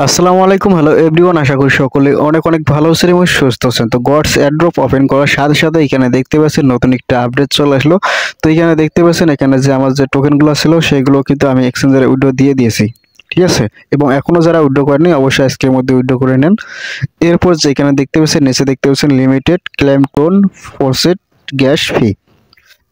আসসালামু আলাইকুম, hello everyone. আশা করি সকলে অনেক অনেক ভালো আছেন এবং সুস্থ আছেন। তো গডস এয়ারড্রপ ওপেন করার সাথে সাথে এখানে দেখতে পাচ্ছেন নতুন একটা আপডেট চলে আসলো। তো এখানে দেখতে পাচ্ছেন এখানে যে আমার যে টোকেনগুলো ছিল সেগুলো কিন্তু আমি এক্সচেঞ্জারে উইথড্র দিয়ে দিয়েছি, ঠিক আছে। এবং এখনো যারা উইথড্র করেনি অবশ্যই আজকের মধ্যে উইথড্র করে নেন। এরপর যে এখানে দেখতে পাচ্ছেন নিচে দেখতে পাচ্ছেন লিমিটেড ক্লেম টোন ফরসেট গ্যাস ফি।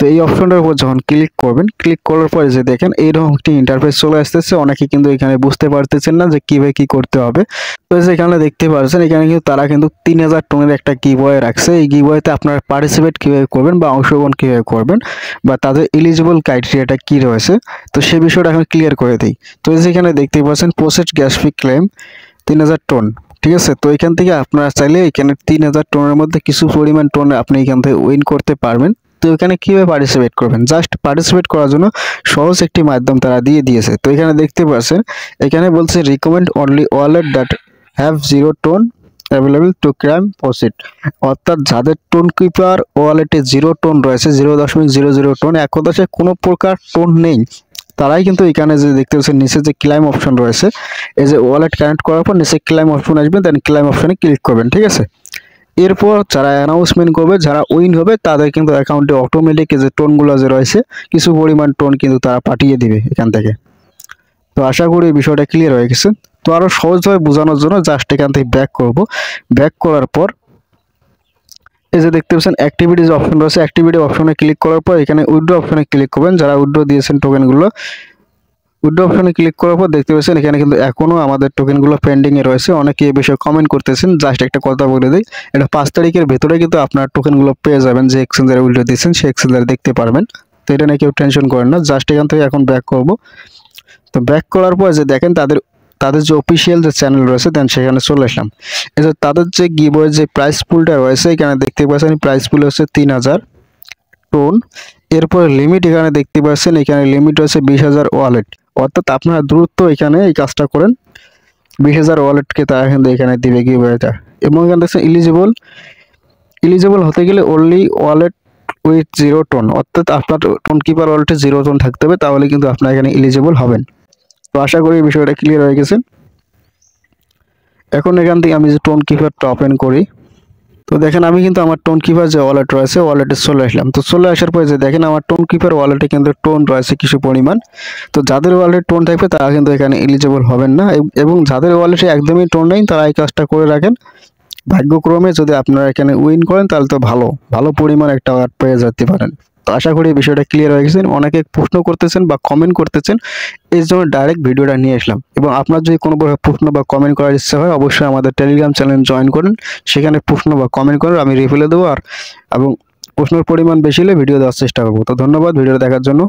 তো এই অপশনটার উপর যখন ক্লিক করবেন, ক্লিক করার পরে যে দেখেন এইরকম একটি ইন্টারফেস চলে আসতেছে। অনেকে কিন্তু এখানে বুঝতে পারতেছেন না যে কিভাবে কি করতে হবে। তো যেখানে দেখতে পাচ্ছেন এখানে কিন্তু তারা কিন্তু 3000 টোনের একটা গিভওয়ে রাখছে। এই গিভওয়েতে আপনারা পার্টিসিপেট কিভাবে করবেন বা অংশগ্রহণ কিভাবে করবেন বা তাদের এলিজিবল ক্রাইটেরিয়াটা কি রয়েছে, তো সেই বিষয়টা এখন ক্লিয়ার করে দিই। তো যেখানে দেখতে পাচ্ছেন প্রসেসড গ্যাস ফি ক্লেম 3000 টোন, ঠিক আছে। তো এখান থেকে আপনারা চাইলে এখানে 3000 টোনের মধ্যে কিছু পরিমাণ টোন আপনি এখান থেকে উইন করতে পারবেন। তো এখানে কিভাবে পার্টিসিপেট করবেন, জাস্ট পার্টিসিপেট করার জন্য সহজ একটি মাধ্যম তারা দিয়ে দিয়েছে। তো এখানে দেখতে পাচ্ছেন এখানে বলছে recommend only wallet that have zero tone available to crime proceed. অর্থাৎ যাদের টোন কিপার ওয়ালেটে 0 টোন রয়েছে, 0.00 টোন, এক কথায় কোনো প্রকার টোন নেই, তারাই কিন্তু এখানে যে দেখতে পাচ্ছেন নিচে যে ক্লাইম অপশন রয়েছে, এই যে ওয়ালেট কানেক্ট করার পর নিচে ক্লাইম অপশন আসবে, দেন ক্লাইম অপশনে ক্লিক করবেন, ঠিক আছে। এরপর যারা অ্যানাউন্সমেন্ট করবে, যারা উইন হবে তাদের কিন্তু অ্যাকাউন্টে অটোমেটিক যে টোনগুলো যে রয়েছে কিছু পরিমাণ টোন কিন্তু তারা পাঠিয়ে দিবে এখান থেকে। তো আশা করি এই বিষয়টা ক্লিয়ার হয়ে গেছে। তো আরও সহজভাবে বোঝানোর জন্য জাস্ট এখান থেকে ব্যাক করব। ব্যাক করার পর এই যে দেখতে পাচ্ছেন অ্যাক্টিভিটিজ অপশন রয়েছে, অ্যাক্টিভিটি অপশনে ক্লিক করার পর এখানে উইথড্র অপশনে ক্লিক করবেন। যারা উইথড্র দিয়েছেন টোকেনগুলো, উইথড্র অপশনে ক্লিক করার পর দেখতে পাচ্ছেন এখানে কিন্তু এখনো আমাদের টোকেনগুলো পেন্ডিংয়ে রয়েছে। অনেকে এই বিষয়ে কমেন্ট করতেছেন, জাস্ট একটা কথা বলে দিই, এটা 5 তারিখের ভেতরে কিন্তু আপনার টোকেনগুলো পেয়ে যাবেন। যে এক্সচেঞ্জারে উইথড্র দিয়েছেন সেই এক্সচেঞ্জারে দেখতে পারবেন। তো এটা নিয়ে কেউ টেনশন করেন না, জাস্ট এখান থেকে এখন ব্যাক করব। তো ব্যাক করার পর যে দেখেন তাদের তাদের যে অফিসিয়াল যে চ্যানেল রয়েছে দেন সেখানে চলে আসলাম। এই যে তাদের যে গিভওয়ে যে প্রাইস পুলটা রয়েছে এখানে দেখতে পাচ্ছেন প্রাইস পুল হচ্ছে 3000 টোন। এরপর লিমিট এখানে দেখতে পাচ্ছেন এখানে লিমিট হচ্ছে 20,000 ওয়ালেট। অর্থাৎ আপনারা দ্রুত এখানে এই কাজটা করেন, 20,000 ওয়ালেটকে তারা কিন্তু এখানে দিবে গিভওয়েটা। এবং এখানে দেখছেন এলিজিবল হতে গেলে অনলি ওয়ালেট উইথ 0 টোন, অর্থাৎ আপনার টোন কিপার ওয়ালেটে 0 টোন থাকতে হবে, তাহলে কিন্তু আপনারা এখানে এলিজিবল হবেন। তো আশা করি এই বিষয়টা ক্লিয়ার হয়ে গেছে। এখন এখান থেকে আমি যে টোন কিপারটা ওপেন করি, তো দেখেন আমি কিন্তু আমার টোন কিপার যে ওয়ালেট রয়েছে ওয়ালেটে চলে আসলাম। তো চলে আসার পরে যে দেখেন আমার টোন কিপার ওয়ালেটে কিন্তু টোন রয়েছে কিছু পরিমাণ। তো যাদের ওয়ালেটে টোন থাকবে তারা কিন্তু এখানে এলিজিবল হবেন না, এবং যাদের ওয়ালেটে একদমই টোন নেই তারা এই কাজটা করে রাখেন। ভাগ্যক্রমে যদি আপনারা এখানে উইন করেন তাহলে তো ভালো ভালো পরিমাণ একটা ওয়ার্ড পেয়ে যেতে পারেন। তো আশা করি এই বিষয়টা ক্লিয়ার হয়ে গেছে। অনেকে প্রশ্ন করতেছেন বা কমেন্ট করতেছেন, এই জন্য ডাইরেক্ট ভিডিওটা নিয়ে আসলাম। এবং আপনার যদি কোনো প্রশ্ন বা কমেন্ট করার ইচ্ছা হয় অবশ্যই আমাদের টেলিগ্রাম চ্যানেল জয়েন করেন, সেখানে প্রশ্ন বা কমেন্ট করেন, আমি রিপ্লাই দেবো। এবং প্রশ্নের পরিমাণ বেশি হলে ভিডিও দেওয়ার চেষ্টা করবো। তো ধন্যবাদ ভিডিওটা দেখার জন্য।